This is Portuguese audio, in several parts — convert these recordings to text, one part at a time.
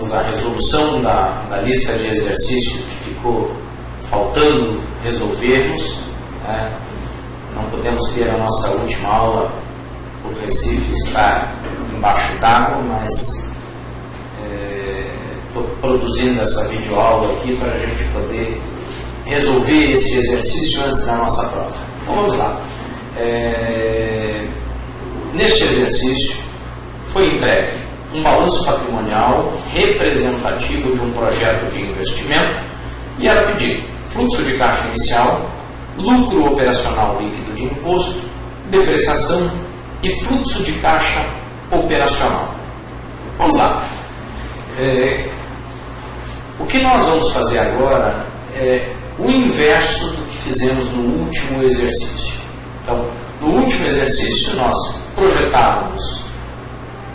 temos a resolução da lista de exercício que ficou faltando resolvermos, né? Não podemos ter a nossa última aula por Recife estar embaixo d'água, mas estou produzindo essa videoaula aqui para a gente poder resolver esse exercício antes da nossa prova. Então vamos lá. Neste exercício foi entregue um balanço patrimonial representativo de um projeto de investimento e era pedido fluxo de caixa inicial, lucro operacional líquido de imposto, depreciação e fluxo de caixa operacional. Vamos lá. O que nós vamos fazer agora é o inverso do que fizemos no último exercício. Então, no último exercício, nós projetávamos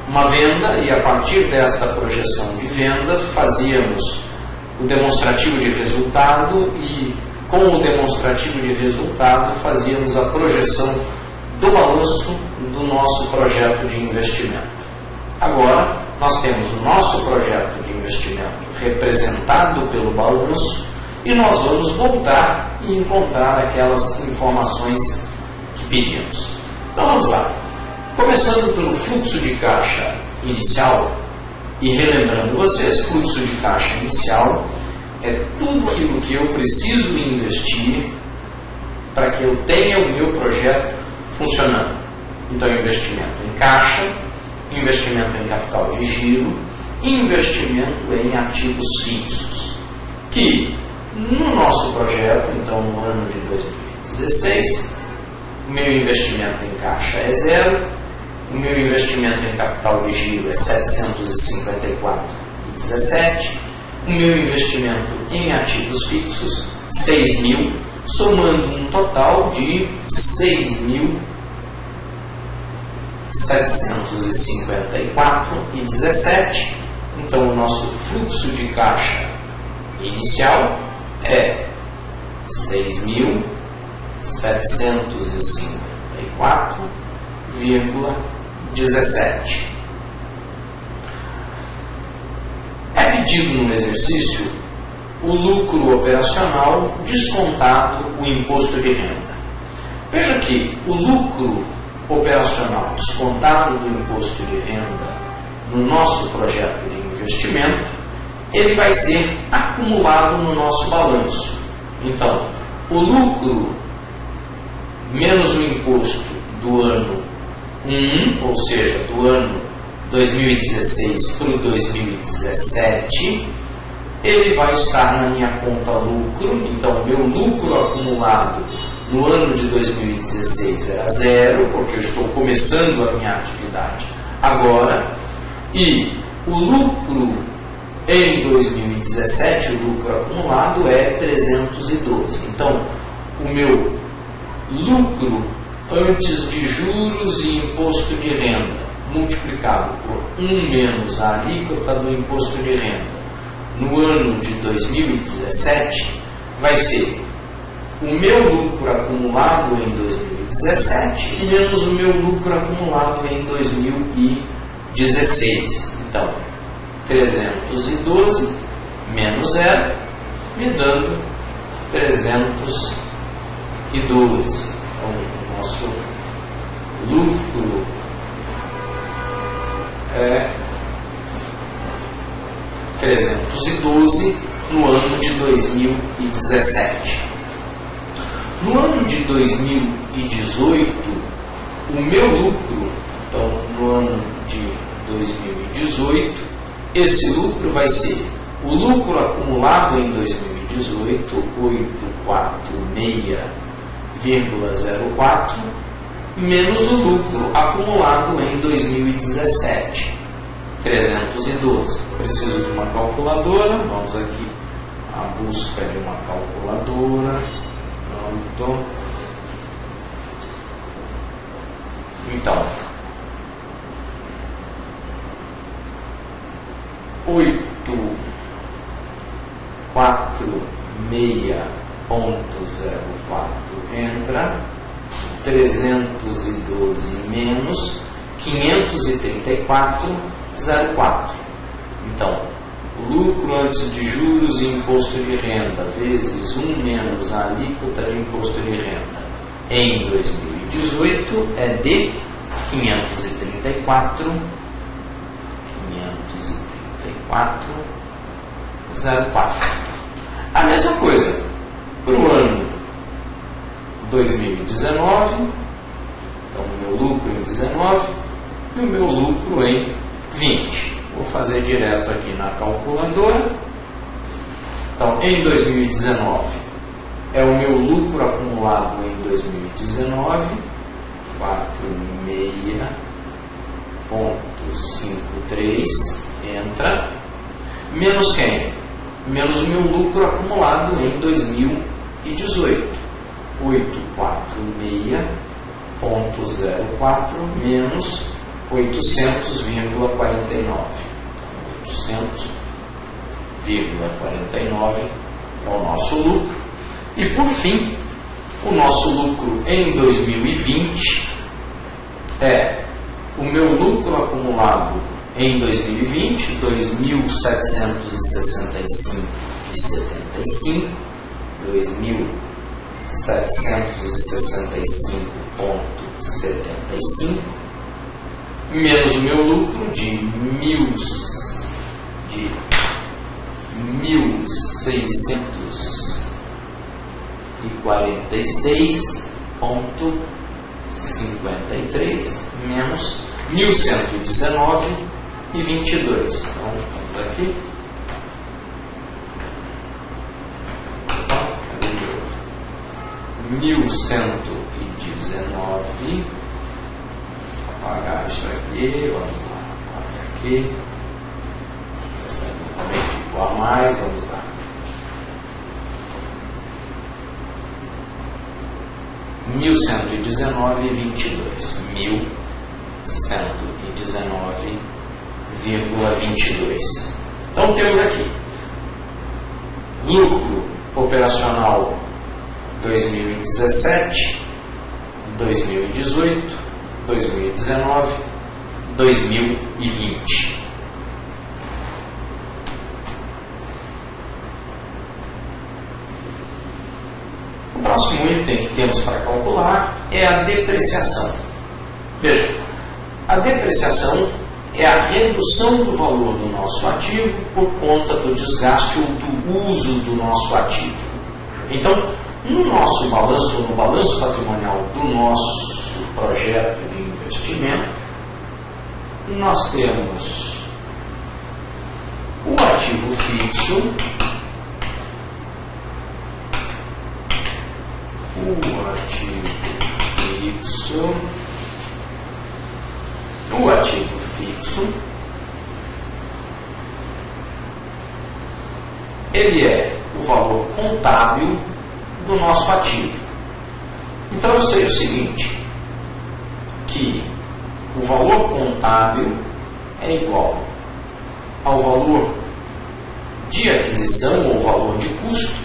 uma venda e, a partir desta projeção de venda, fazíamos o demonstrativo de resultado e, com o demonstrativo de resultado, fazíamos a projeção do balanço do nosso projeto de investimento. Agora, nós temos o nosso projeto de investimento representado pelo balanço e nós vamos voltar e encontrar aquelas informações que pedimos. Então vamos lá. Começando pelo fluxo de caixa inicial e relembrando vocês, fluxo de caixa inicial é tudo aquilo que eu preciso investir para que eu tenha o meu projeto funcionando. Então, investimento em caixa, investimento em capital de giro, investimento em ativos fixos, que no nosso projeto, então no ano de 2016, o meu investimento em caixa é 0, o meu investimento em capital de giro é 754,17, o meu investimento em ativos fixos 6.000, somando um total de 6.754,17. Então o nosso fluxo de caixa inicial é 6.754,17. É pedido no exercício o lucro operacional descontado o imposto de renda. Veja que o lucro operacional descontado do imposto de renda no nosso projeto de investimento, ele vai ser acumulado no nosso balanço. Então, o lucro menos o imposto do ano 1, ou seja, do ano 2016 para o 2017, ele vai estar na minha conta lucro. Então, meu lucro acumulado no ano de 2016 era 0, porque eu estou começando a minha atividade agora, e o lucro em 2017, o lucro acumulado é 312. Então, o meu lucro antes de juros e imposto de renda, multiplicado por 1 menos a alíquota do imposto de renda, no ano de 2017, vai ser o meu lucro acumulado em 2017 menos o meu lucro acumulado em 2016. Então, 312 menos 0, me dando 312. Então, o nosso lucro é 312 no ano de 2017. No ano de 2018, o meu lucro, então no ano de 2018, esse lucro vai ser o lucro acumulado em 2018, 846,04, menos o lucro acumulado em 2017, 312. Preciso de uma calculadora, vamos aqui à busca de uma calculadora. Pronto. Então, 846,04 entra, 312 menos 534,04. Então, lucro antes de juros e imposto de renda, vezes 1 menos a alíquota de imposto de renda, em 2018 é de 534,04. A mesma coisa para o ano 2019, então o meu lucro em 19 e o meu lucro em 20. Vou fazer direto aqui na calculadora. Então, em 2019, é o meu lucro acumulado em 2019, 46,53, entra, menos quem? Menos o meu lucro acumulado em 2018, 846,04, menos 800,49. 800,49 é o nosso lucro. E por fim, o nosso lucro em 2020 é o meu lucro acumulado em 2020, 2.765,75, 2.765,75, menos o meu lucro de 1.646,53 menos 1.119,22. Então, vamos aqui. 1.119. Apagar isso aqui. Vamos lá. Apagar aqui. Essa aqui também ficou a mais. Vamos lá. $1.119,22. 1.119,22. Então temos aqui lucro operacional 2017, 2018, 2019, 2020. O próximo item que temos para calcular é a depreciação. Veja, a depreciação é a redução do valor do nosso ativo por conta do desgaste ou do uso do nosso ativo. Então, no nosso balanço, ou no balanço patrimonial do nosso projeto de investimento, nós temos o ativo fixo, ele é o valor contábil do nosso ativo. Então eu sei o seguinte, que o valor contábil é igual ao valor de aquisição ou valor de custo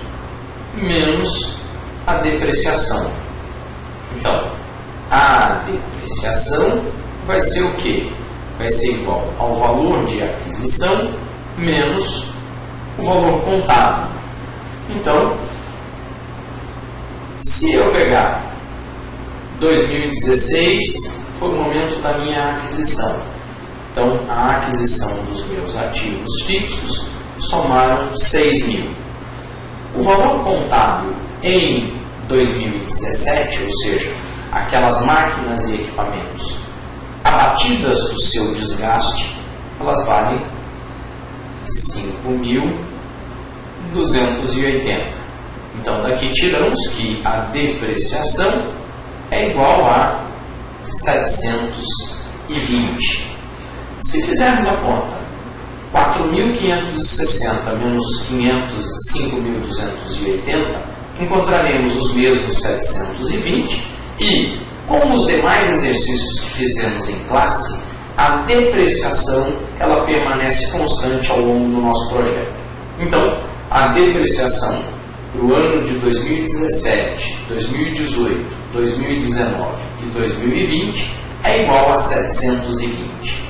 menos a depreciação. Então, a depreciação vai ser o quê? Vai ser igual ao valor de aquisição menos o valor contábil. Então, se eu pegar 2016, foi o momento da minha aquisição. Então, a aquisição dos meus ativos fixos somaram 6 mil. O valor contábil em 2017, ou seja, aquelas máquinas e equipamentos abatidas do seu desgaste, elas valem 5.280. Então, daqui tiramos que a depreciação é igual a 720. Se fizermos a conta, 4.560 menos 5.280, encontraremos os mesmos 720 e, como os demais exercícios que fizemos em classe, a depreciação ela permanece constante ao longo do nosso projeto. Então, a depreciação para o ano de 2017, 2018, 2019 e 2020 é igual a 720.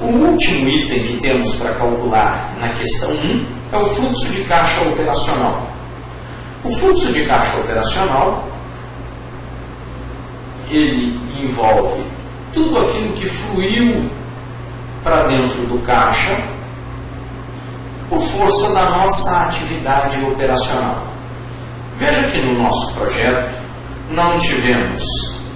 O último item que temos para calcular na questão 1 é o fluxo de caixa operacional. O fluxo de caixa operacional, ele envolve tudo aquilo que fluiu para dentro do caixa por força da nossa atividade operacional. Veja que no nosso projeto não tivemos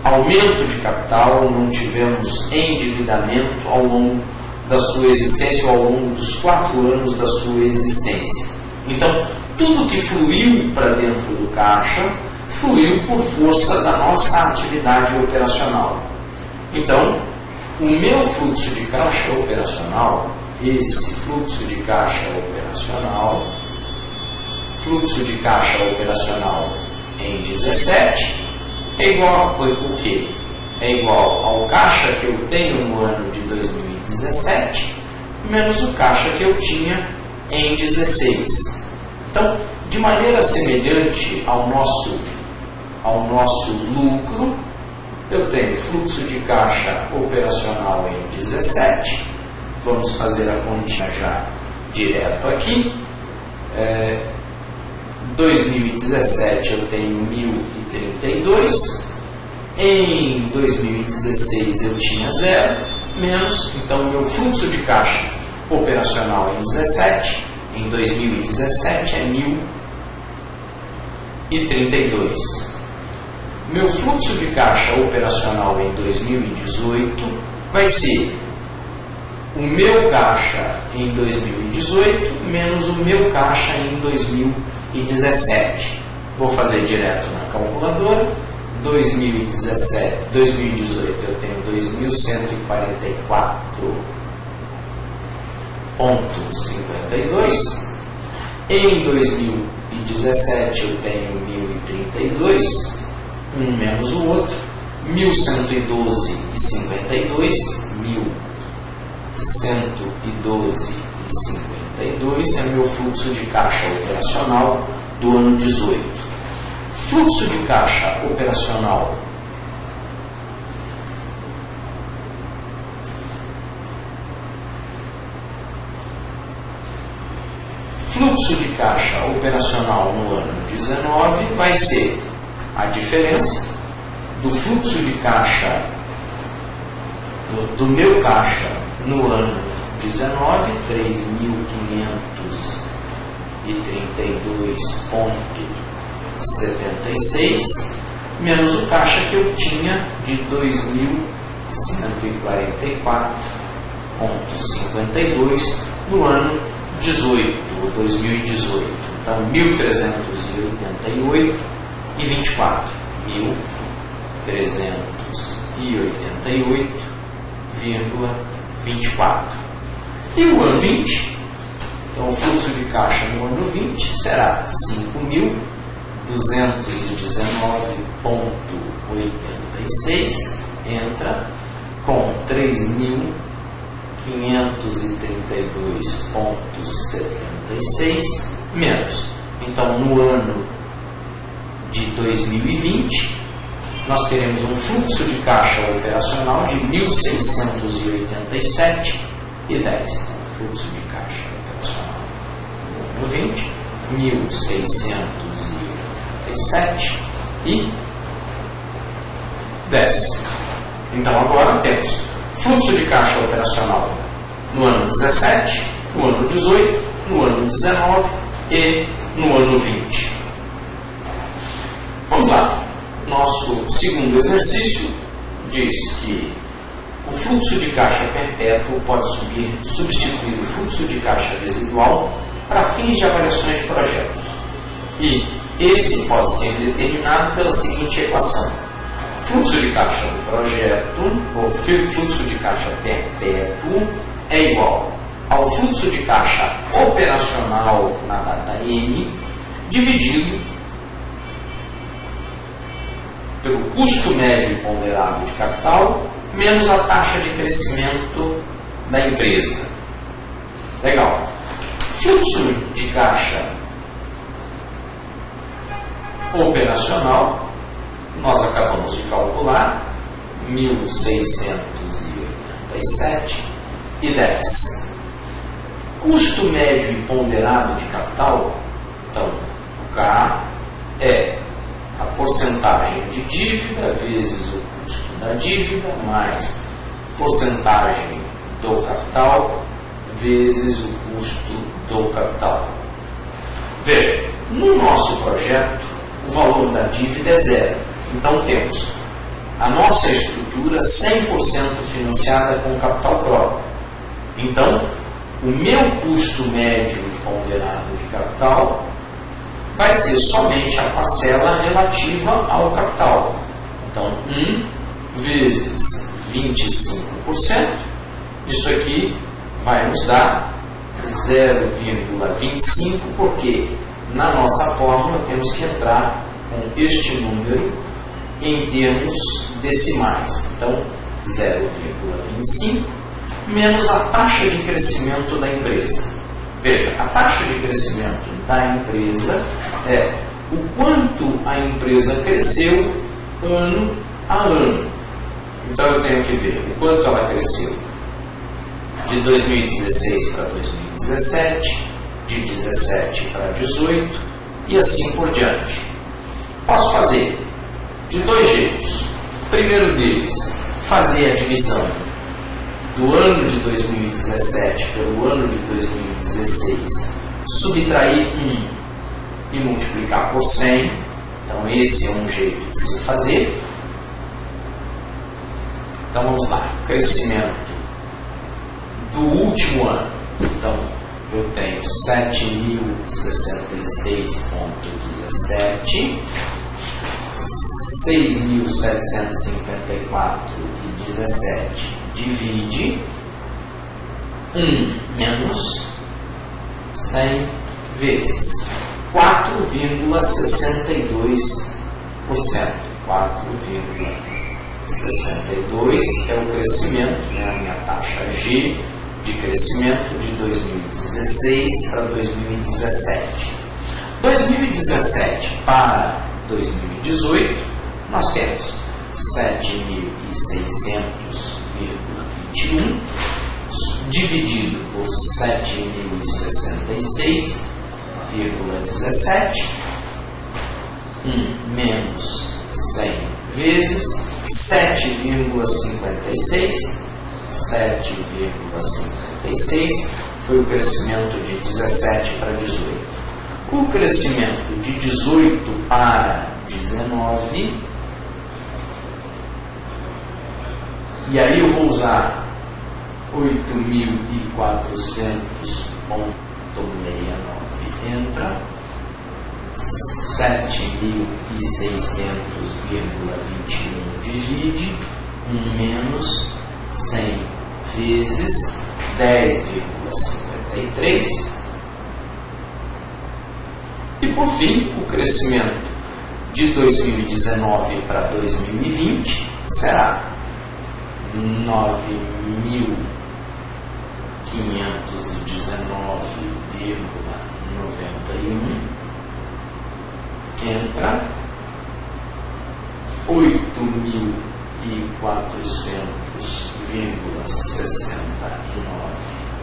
aumento de capital, não tivemos endividamento ao longo da sua existência ou ao longo dos 4 anos da sua existência. Então, tudo que fluiu para dentro do caixa fluiu por força da nossa atividade operacional. Então, o meu fluxo de caixa operacional, esse fluxo de caixa operacional em 17 é igual a o quê? É igual ao caixa que eu tenho no ano de 2017 menos o caixa que eu tinha em 16. Então, de maneira semelhante ao nosso lucro, eu tenho fluxo de caixa operacional em 17. Vamos fazer a continha já direto aqui. 2017 eu tenho 1.032. Em 2016 eu tinha 0, menos, então meu fluxo de caixa operacional em 2017 é 1.032. Meu fluxo de caixa operacional em 2018 vai ser o meu caixa em 2018 menos o meu caixa em 2017. Vou fazer direto na calculadora. 2018 eu tenho 2.144,52. Em 2017 eu tenho 1.032, um menos o outro, 1.112,52. 112,52 é meu fluxo de caixa operacional do ano 18. Fluxo de caixa operacional no ano 19 vai ser a diferença do fluxo de caixa do meu caixa no ano 19, 3.532,76, menos o caixa que eu tinha de 2.144,52 no ano 2018. Então, 1.388,24. 1.388,24. E o ano 20, então o fluxo de caixa no ano 20 será 5.219,86, entra com 3.532,76 menos. Então, no ano de 2020, nós teremos um fluxo de caixa operacional de 1.687,10. Então, fluxo de caixa operacional no ano 20, 1.687,10. Então, agora temos fluxo de caixa operacional no ano 17, no ano 18, no ano 19 e no ano 20. Vamos lá. Nosso segundo exercício diz que o fluxo de caixa perpétuo pode substituir o fluxo de caixa residual para fins de avaliações de projetos. E esse pode ser determinado pela seguinte equação. Fluxo de caixa do projeto, ou fluxo de caixa perpétuo, é igual ao fluxo de caixa operacional na data N, dividido pelo custo médio ponderado de capital, menos a taxa de crescimento da empresa. Legal. Fluxo de caixa operacional, nós acabamos de calcular, 1.687 Custo médio e ponderado de capital, então, o K é a porcentagem de dívida vezes o custo da dívida, mais porcentagem do capital vezes o custo do capital. Veja, no nosso projeto, o valor da dívida é zero. Então, temos a nossa estrutura 100% financiada com capital próprio. Então, o meu custo médio ponderado de capital vai ser somente a parcela relativa ao capital. Então, 1 vezes 25%, isso aqui vai nos dar 0,25, porque na nossa fórmula temos que entrar com este número em termos decimais. Então, 0,25 menos a taxa de crescimento da empresa. Veja, a taxa de crescimento da empresa é o quanto a empresa cresceu ano a ano. Então eu tenho que ver o quanto ela cresceu de 2016 para 2017, de 17 para 18 e assim por diante. Posso fazer de dois jeitos. O primeiro deles, fazer a divisão do ano de 2017 pelo ano de 2016, subtrair 1 e multiplicar por 100. Então esse é um jeito de se fazer. Então vamos lá, crescimento do último ano. Então eu tenho 7.066,17, 6.754,17 divide 1 menos 100 vezes 4,62%. 4,62 é o crescimento, né, a minha taxa G de crescimento de 2016 para 2017. 2017 para 2018, nós temos 7.600,21 dividido por 7.066,17, 1 menos 100 vezes 7,56. 7,56 foi o crescimento de 17 para 18. O crescimento de 18 para 19, e aí eu vou usar 8.400,69 entra, 7.600,21 divide, 1 menos 100 vezes 10,53. E por fim, o crescimento de 2019 para 2020 será 9.519,91 entra, 8.400,69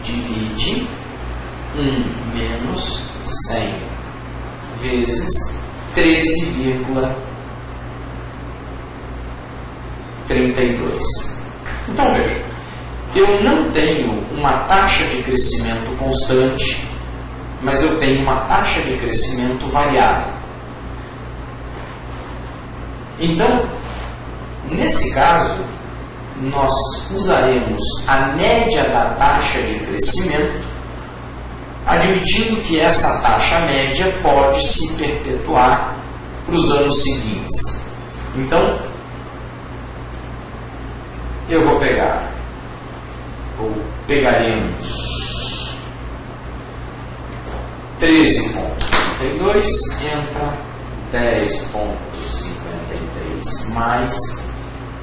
divide 1 menos 100 vezes 13,32. Então veja, eu não tenho uma taxa de crescimento constante, mas eu tenho uma taxa de crescimento variável. Então, nesse caso, nós usaremos a média da taxa de crescimento, admitindo que essa taxa média pode se perpetuar para os anos seguintes. Então, eu vou pegar, ou pegaremos 13,32, entra 10,53 mais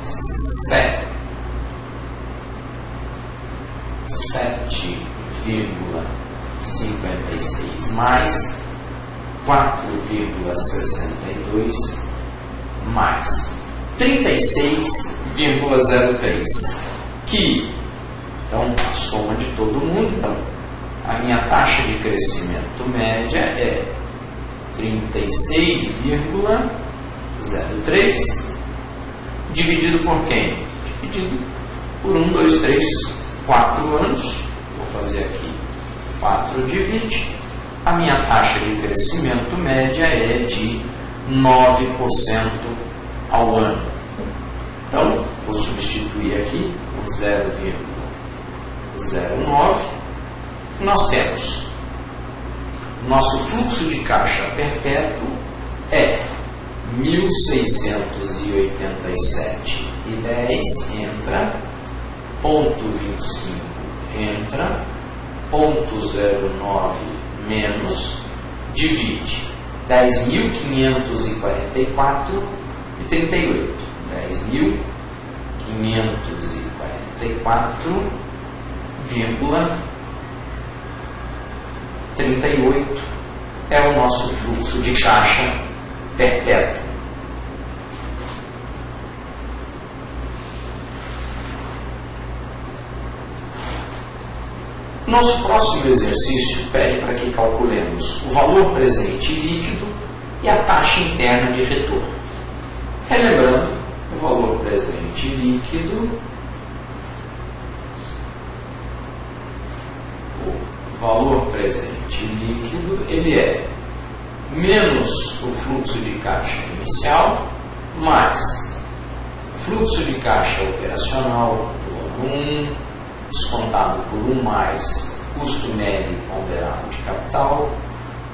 7,56 mais 4,62 mais 36,03, que Então, a soma de todo mundo. Então, a minha taxa de crescimento média é 36,03 dividido por quem? Dividido por 1, 2, 3, 4 anos. Vou fazer aqui 4 de 20. A minha taxa de crescimento média é de 9% ao ano. Então, vou substituir aqui por 0,09. Nós temos nosso fluxo de caixa perpétuo é 1.687,10 entra, ponto 25 entra, ponto 09 menos, divide 10.544,38. 10.544,38 é o nosso fluxo de caixa perpétuo. Nosso próximo exercício pede para que calculemos o valor presente líquido e a taxa interna de retorno. Relembrando, o valor presente líquido, ele é menos o fluxo de caixa inicial, mais fluxo de caixa operacional do ano 1, descontado por 1 mais custo médio ponderado de capital,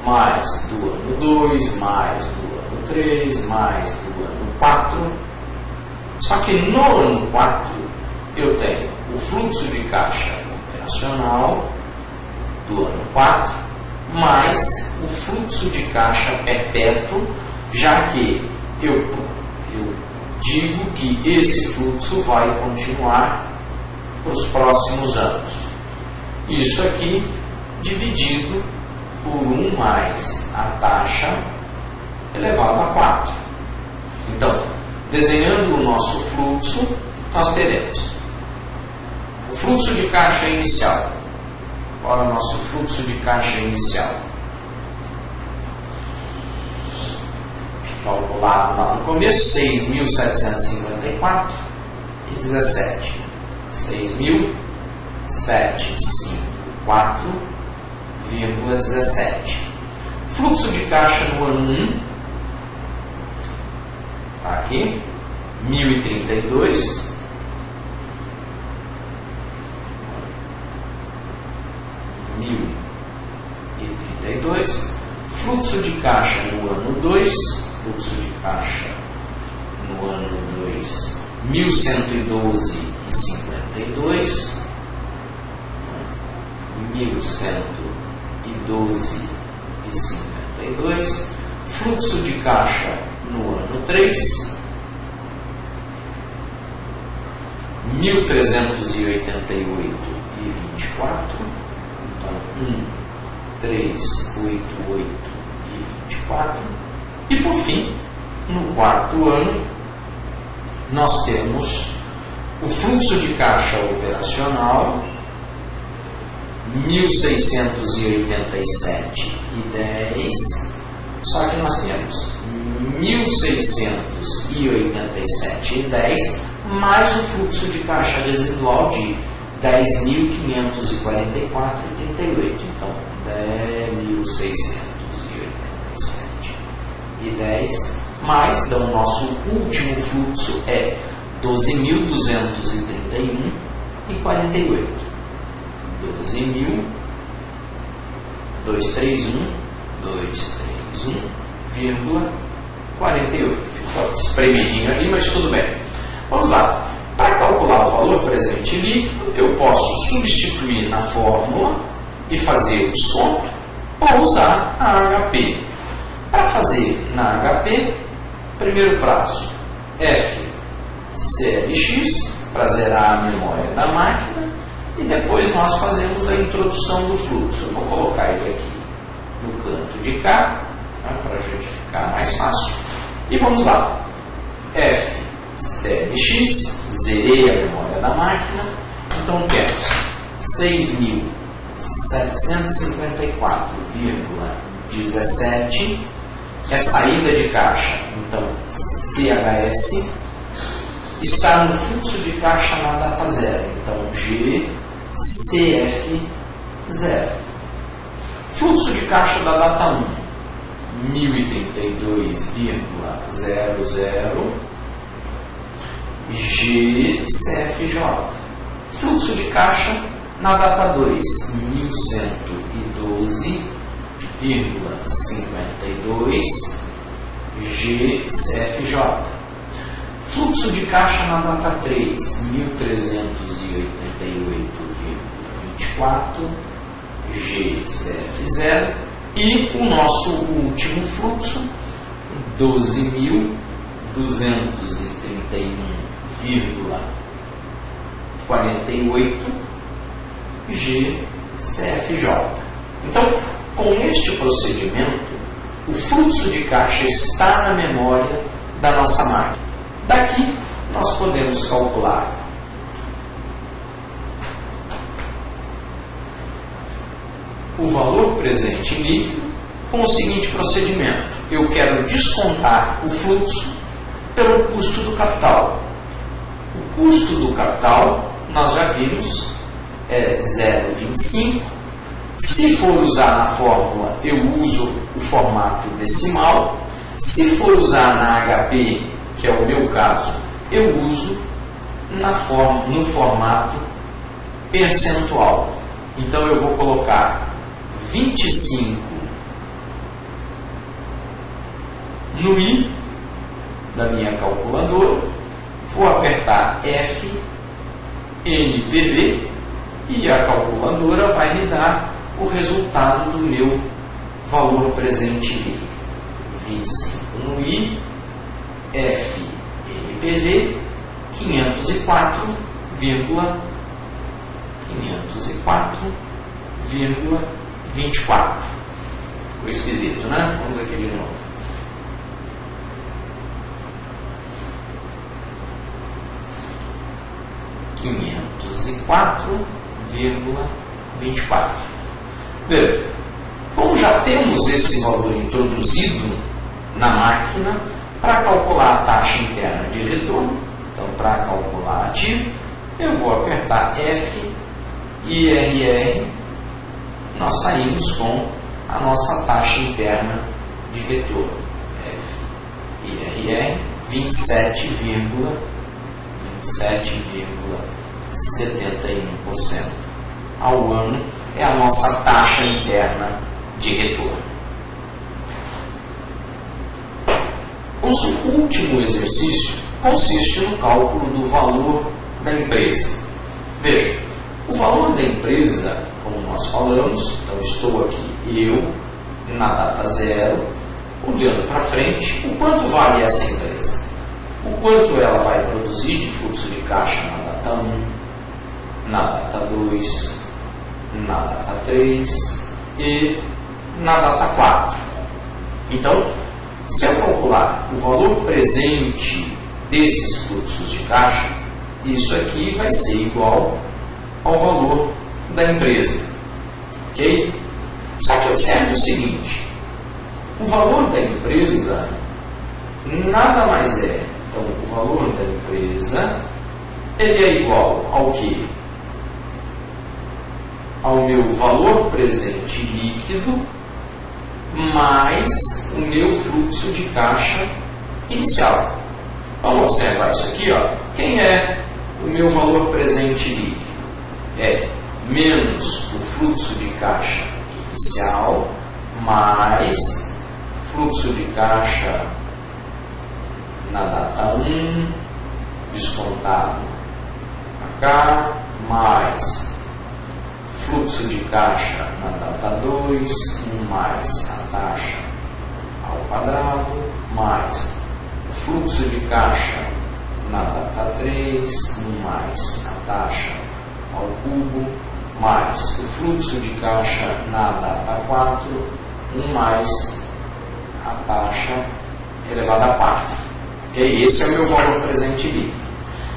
mais do ano 2, mais do ano 3, mais do ano 4. Só que no ano 4 eu tenho o fluxo de caixa operacional do ano 4, mais o fluxo de caixa perpétuo, já que eu digo que esse fluxo vai continuar para os próximos anos. Isso aqui dividido por 1 mais a taxa elevado a 4. Então, desenhando o nosso fluxo, nós teremos o fluxo de caixa inicial. Qual é o nosso fluxo de caixa inicial? Calculado lá no começo, 6.754,17. 6.754,17. Fluxo de caixa no ano 1, está aqui, 1.032. Fluxo de caixa no ano 2, fluxo de caixa no ano 2, 1.112,52, 1.112,52, fluxo de caixa no ano 3, 1.388,24, então 1.388,24, e por fim, no quarto ano, nós temos o fluxo de caixa operacional 1.687,10, só que nós temos 1.687,10 mais o fluxo de caixa residual de 10.544,38. Então, 10.687,10 mais, então, o nosso último fluxo é 12.231,48. 12.231,48. Ficou espremidinho ali, mas tudo bem. Vamos lá. Para calcular o valor presente líquido, eu posso substituir na fórmula e fazer o desconto, ou usar a HP. Para fazer na HP, primeiro prazo, FCLX, para zerar a memória da máquina, e depois nós fazemos a introdução do fluxo. Eu vou colocar ele aqui no canto de cá, tá, para a gente ficar mais fácil. E vamos lá. FCLX, zerei a memória da máquina, então temos 6.754,17 é saída de caixa, então CHS está no fluxo de caixa na data zero, então GCF0. Fluxo de caixa da data 1, 1032,00 GCFJ. Fluxo de caixa na data 2, 1112,52 GCFJ. Fluxo de caixa na data 3, 1388,24 GCF0. E o nosso último fluxo, 12.231,48 GCFJ. Então, com este procedimento, o fluxo de caixa está na memória da nossa máquina. Daqui, nós podemos calcular o valor presente líquido com o seguinte procedimento. Eu quero descontar o fluxo pelo custo do capital. O custo do capital, nós já vimos, é 0,25. Se for usar na fórmula, eu uso o formato decimal. Se for usar na HP, que é o meu caso, eu uso no formato percentual. Então eu vou colocar 25 no I da minha calculadora, vou apertar F, NPV, e a calculadora vai me dar o resultado do meu valor presente líquido. 25 no I, F, NPV, 504,24. Ficou esquisito, né? Vamos aqui de novo. (504,24). Bem, como já temos esse valor introduzido na máquina para calcular a taxa interna de retorno, então para calcular ativo, eu vou apertar F e IRR, nós saímos com a nossa taxa interna de retorno. F e IRR 27,71% ao ano é a nossa taxa interna de retorno. O último exercício consiste no cálculo do valor da empresa. Veja, o valor da empresa, como nós falamos, então estou aqui eu, na data zero, olhando para frente, o quanto vale essa empresa? O quanto ela vai produzir de fluxo de caixa na data 1, na data 2, na data 3 e na data 4. Então, se eu calcular o valor presente desses fluxos de caixa, isso aqui vai ser igual ao valor da empresa. Ok? Só que observe o seguinte, o valor da empresa nada mais é, então o valor da empresa ele é igual ao quê? Ao meu valor presente líquido mais o meu fluxo de caixa inicial. Vamos observar isso aqui, ó. Quem é o meu valor presente líquido? É menos o fluxo de caixa inicial mais fluxo de caixa na data 1 descontado cá, mais fluxo de caixa na data 2 mais a taxa ao quadrado mais o fluxo de caixa na data 3 mais a taxa ao cubo mais o fluxo de caixa na data 4 mais a taxa elevada a 4. Okay? Esse é o meu valor presente líquido.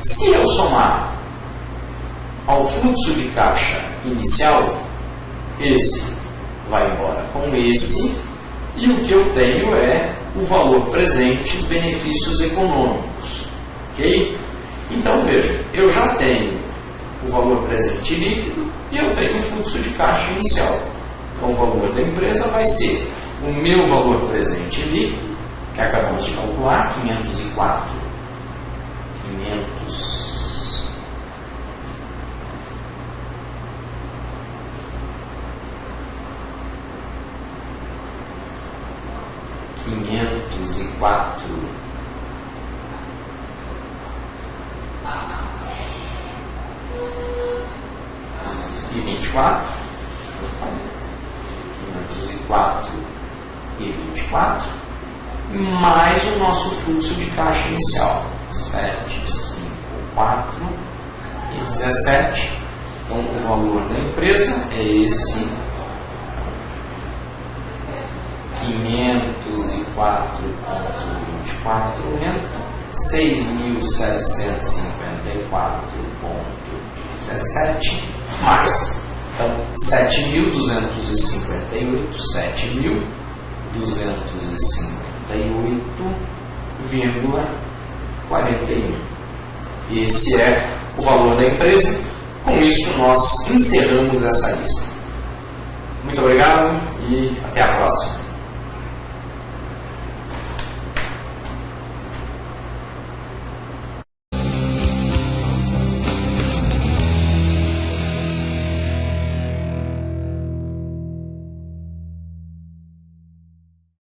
Se eu somar ao fluxo de caixa inicial, esse vai embora com esse, e o que eu tenho é o valor presente e benefícios econômicos. Ok? Então veja, eu já tenho o valor presente líquido e eu tenho o fluxo de caixa inicial. Então o valor da empresa vai ser o meu valor presente líquido, que acabamos de calcular, 504. E 24, 504 mais o nosso fluxo de caixa inicial, 754 e 17. Então o valor da empresa é esse 504,24 6.754,17 mais. Então, 7.258,41. Esse é o valor da empresa. Com isso, nós encerramos essa lista. Muito obrigado e até a próxima.